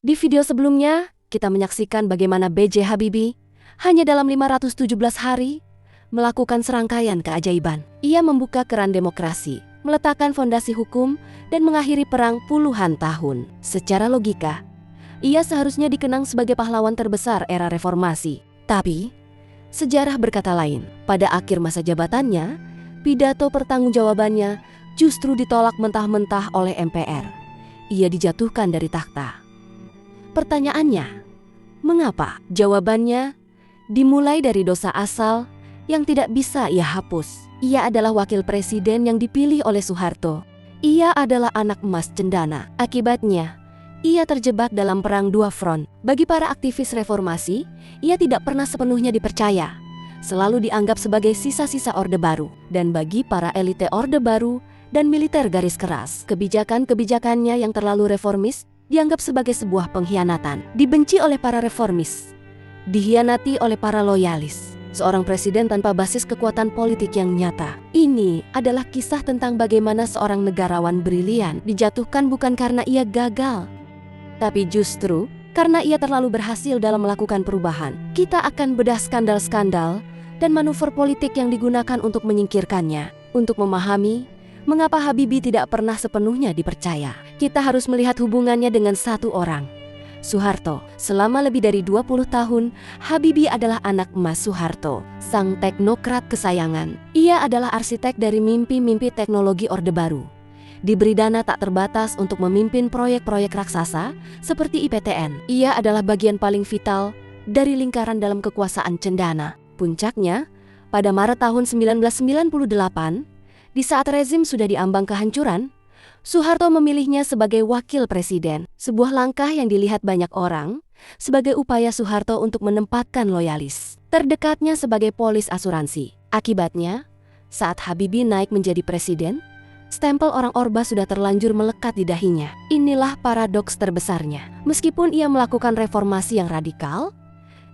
Di video sebelumnya, kita menyaksikan bagaimana B.J. Habibie hanya dalam 517 hari melakukan serangkaian keajaiban. Ia membuka keran demokrasi, meletakkan fondasi hukum, dan mengakhiri perang puluhan tahun. Secara logika, ia seharusnya dikenang sebagai pahlawan terbesar era reformasi. Tapi, sejarah berkata lain. Pada akhir masa jabatannya, pidato pertanggungjawabannya justru ditolak mentah-mentah oleh MPR. Ia dijatuhkan dari takhta. Pertanyaannya, mengapa? Jawabannya dimulai dari dosa asal yang tidak bisa ia hapus. Ia adalah wakil presiden yang dipilih oleh Soeharto. Ia adalah anak emas cendana. Akibatnya, ia terjebak dalam perang dua front. Bagi para aktivis reformasi, ia tidak pernah sepenuhnya dipercaya. Selalu dianggap sebagai sisa-sisa Orde Baru. Dan bagi para elite Orde Baru dan militer garis keras, kebijakan-kebijakannya yang terlalu reformis dianggap sebagai sebuah pengkhianatan. Dibenci oleh para reformis, dihianati oleh para loyalis. Seorang presiden tanpa basis kekuatan politik yang nyata. Ini adalah kisah tentang bagaimana seorang negarawan brilian dijatuhkan bukan karena ia gagal, tapi justru karena ia terlalu berhasil dalam melakukan perubahan. Kita akan bedah skandal-skandal dan manuver politik yang digunakan untuk menyingkirkannya. Untuk memahami mengapa Habibie tidak pernah sepenuhnya dipercaya, kita harus melihat hubungannya dengan satu orang, Soeharto. Selama lebih dari 20 tahun, Habibie adalah anak emas Soeharto, sang teknokrat kesayangan. Ia adalah arsitek dari mimpi-mimpi teknologi Orde Baru. Diberi dana tak terbatas untuk memimpin proyek-proyek raksasa seperti IPTN. Ia adalah bagian paling vital dari lingkaran dalam kekuasaan cendana. Puncaknya, pada Maret tahun 1998, di saat rezim sudah diambang kehancuran, Soeharto memilihnya sebagai wakil presiden, sebuah langkah yang dilihat banyak orang sebagai upaya Soeharto untuk menempatkan loyalis terdekatnya sebagai polis asuransi. Akibatnya, saat Habibie naik menjadi presiden, stempel orang Orba sudah terlanjur melekat di dahinya. Inilah paradoks terbesarnya. Meskipun ia melakukan reformasi yang radikal,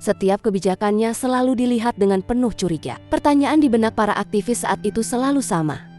setiap kebijakannya selalu dilihat dengan penuh curiga. Pertanyaan di benak para aktivis saat itu selalu sama.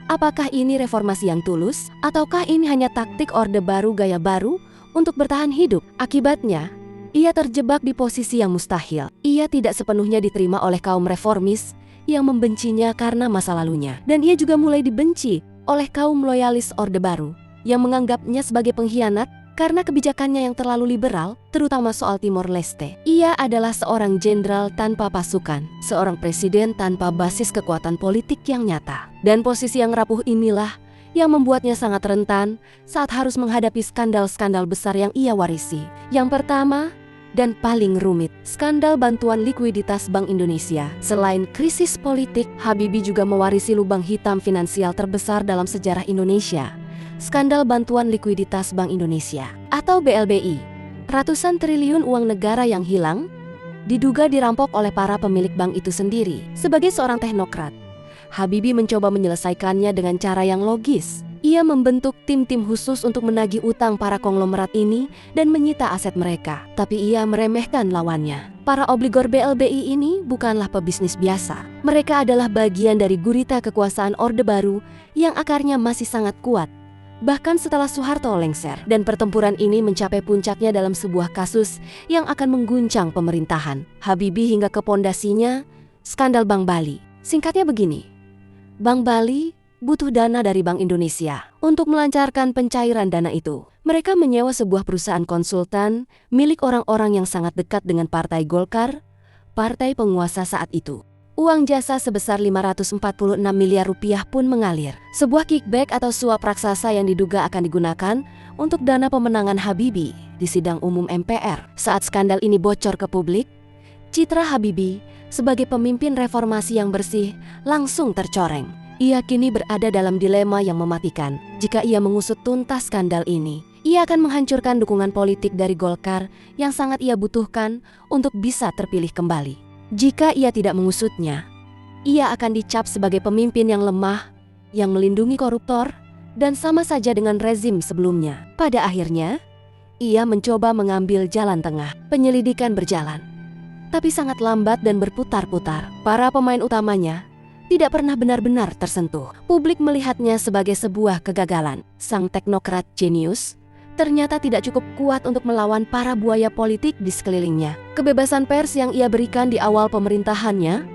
Apakah ini reformasi yang tulus, ataukah ini hanya taktik Orde Baru gaya baru untuk bertahan hidup? Akibatnya, ia terjebak di posisi yang mustahil. Ia tidak sepenuhnya diterima oleh kaum reformis yang membencinya karena masa lalunya. Dan ia juga mulai dibenci oleh kaum loyalis Orde Baru yang menganggapnya sebagai pengkhianat karena kebijakannya yang terlalu liberal, terutama soal Timor Leste. Ia adalah seorang jenderal tanpa pasukan, seorang presiden tanpa basis kekuatan politik yang nyata. Dan posisi yang rapuh inilah yang membuatnya sangat rentan saat harus menghadapi skandal-skandal besar yang ia warisi. Yang pertama dan paling rumit, skandal bantuan likuiditas Bank Indonesia. Selain krisis politik, Habibie juga mewarisi lubang hitam finansial terbesar dalam sejarah Indonesia. Skandal bantuan likuiditas Bank Indonesia atau BLBI. Ratusan triliun uang negara yang hilang diduga dirampok oleh para pemilik bank itu sendiri. Sebagai seorang teknokrat, Habibie mencoba menyelesaikannya dengan cara yang logis. Ia membentuk tim-tim khusus untuk menagih utang para konglomerat ini dan menyita aset mereka. Tapi ia meremehkan lawannya. Para obligor BLBI ini bukanlah pebisnis biasa. Mereka adalah bagian dari gurita kekuasaan Orde Baru yang akarnya masih sangat kuat bahkan setelah Soeharto lengser. Dan pertempuran ini mencapai puncaknya dalam sebuah kasus yang akan mengguncang pemerintahan Habibie hingga ke pondasinya, skandal Bank Bali. Singkatnya begini, Bank Bali butuh dana dari Bank Indonesia. Untuk melancarkan pencairan dana itu, mereka menyewa sebuah perusahaan konsultan milik orang-orang yang sangat dekat dengan Partai Golkar, partai penguasa saat itu. Uang jasa sebesar 546 miliar rupiah pun mengalir. Sebuah kickback atau suap raksasa yang diduga akan digunakan untuk dana pemenangan Habibie di sidang umum MPR. Saat skandal ini bocor ke publik, citra Habibie sebagai pemimpin reformasi yang bersih langsung tercoreng. Ia kini berada dalam dilema yang mematikan. Jika ia mengusut tuntas skandal ini, ia akan menghancurkan dukungan politik dari Golkar yang sangat ia butuhkan untuk bisa terpilih kembali. Jika ia tidak mengusutnya, ia akan dicap sebagai pemimpin yang lemah, yang melindungi koruptor, dan sama saja dengan rezim sebelumnya. Pada akhirnya, ia mencoba mengambil jalan tengah. Penyelidikan berjalan, tapi sangat lambat dan berputar-putar. Para pemain utamanya tidak pernah benar-benar tersentuh. Publik melihatnya sebagai sebuah kegagalan. Sang teknokrat jenius ternyata tidak cukup kuat untuk melawan para buaya politik di sekelilingnya. Kebebasan pers yang ia berikan di awal pemerintahannya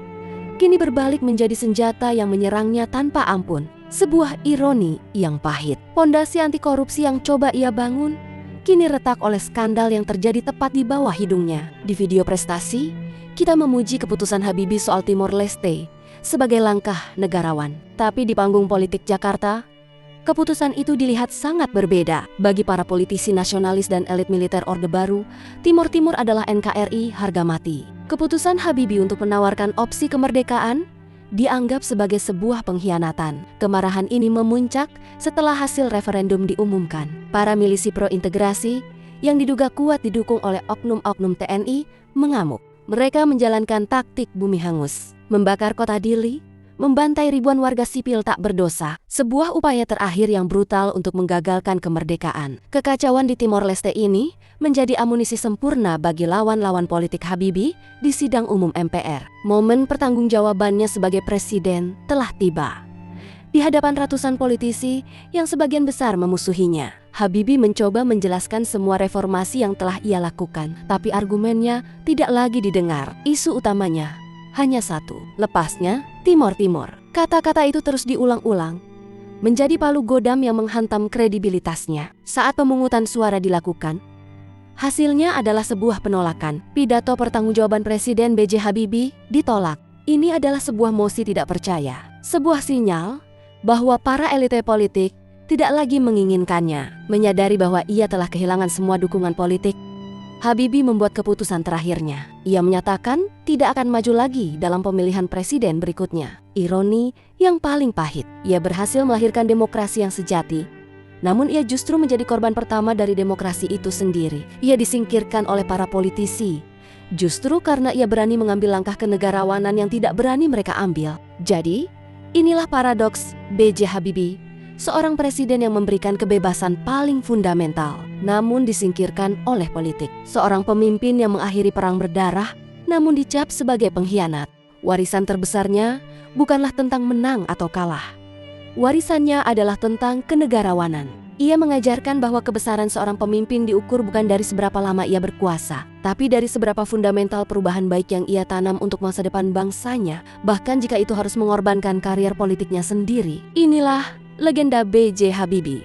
kini berbalik menjadi senjata yang menyerangnya tanpa ampun. Sebuah ironi yang pahit. Pondasi anti korupsi yang coba ia bangun kini retak oleh skandal yang terjadi tepat di bawah hidungnya. Di video prestasi, kita memuji keputusan Habibie soal Timor Leste sebagai langkah negarawan. Tapi di panggung politik Jakarta, keputusan itu dilihat sangat berbeda. Bagi para politisi nasionalis dan elit militer Orde Baru, Timor Timur adalah NKRI harga mati. Keputusan Habibie untuk menawarkan opsi kemerdekaan dianggap sebagai sebuah pengkhianatan. Kemarahan ini memuncak setelah hasil referendum diumumkan. Para milisi pro-integrasi yang diduga kuat didukung oleh oknum-oknum TNI mengamuk. Mereka menjalankan taktik bumi hangus, membakar kota Dili, membantai ribuan warga sipil tak berdosa. Sebuah upaya terakhir yang brutal untuk menggagalkan kemerdekaan. Kekacauan di Timor Leste ini menjadi amunisi sempurna bagi lawan-lawan politik Habibie di sidang umum MPR. Momen pertanggungjawabannya sebagai presiden telah tiba. Di hadapan ratusan politisi yang sebagian besar memusuhinya, Habibie mencoba menjelaskan semua reformasi yang telah ia lakukan, tapi argumennya tidak lagi didengar. Isu utamanya hanya satu, lepasnya Timor Timur. Kata-kata itu terus diulang-ulang, menjadi palu godam yang menghantam kredibilitasnya. Saat pemungutan suara dilakukan, hasilnya adalah sebuah penolakan. Pidato pertanggungjawaban Presiden B.J. Habibie ditolak. Ini adalah sebuah mosi tidak percaya, sebuah sinyal bahwa para elit politik tidak lagi menginginkannya. Menyadari bahwa ia telah kehilangan semua dukungan politik, Habibie membuat keputusan terakhirnya. Ia menyatakan tidak akan maju lagi dalam pemilihan presiden berikutnya. Ironi yang paling pahit, ia berhasil melahirkan demokrasi yang sejati, namun ia justru menjadi korban pertama dari demokrasi itu sendiri. Ia disingkirkan oleh para politisi, justru karena ia berani mengambil langkah kenegarawanan yang tidak berani mereka ambil. Jadi, inilah paradoks B.J. Habibie, seorang presiden yang memberikan kebebasan paling fundamental, namun disingkirkan oleh politik. Seorang pemimpin yang mengakhiri perang berdarah, namun dicap sebagai pengkhianat. Warisan terbesarnya bukanlah tentang menang atau kalah. Warisannya adalah tentang kenegarawanan. Ia mengajarkan bahwa kebesaran seorang pemimpin diukur bukan dari seberapa lama ia berkuasa, tapi dari seberapa fundamental perubahan baik yang ia tanam untuk masa depan bangsanya, bahkan jika itu harus mengorbankan karier politiknya sendiri. Inilah legenda B.J. Habibie,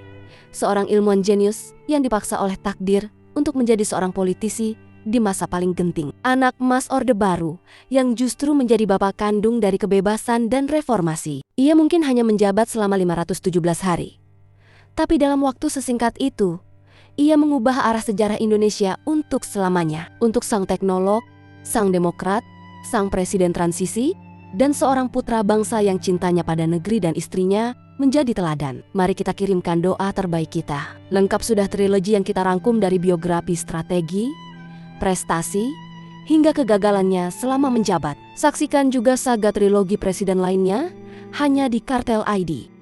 seorang ilmuwan jenius yang dipaksa oleh takdir untuk menjadi seorang politisi di masa paling genting. Anak emas Orde Baru yang justru menjadi bapak kandung dari kebebasan dan reformasi. Ia mungkin hanya menjabat selama 517 hari. Tapi dalam waktu sesingkat itu, ia mengubah arah sejarah Indonesia untuk selamanya. Untuk sang teknolog, sang demokrat, sang presiden transisi, dan seorang putra bangsa yang cintanya pada negeri dan istrinya menjadi teladan. Mari kita kirimkan doa terbaik kita. Lengkap sudah trilogi yang kita rangkum dari biografi, strategi, prestasi, hingga kegagalannya selama menjabat. Saksikan juga saga trilogi presiden lainnya hanya di Kartel ID.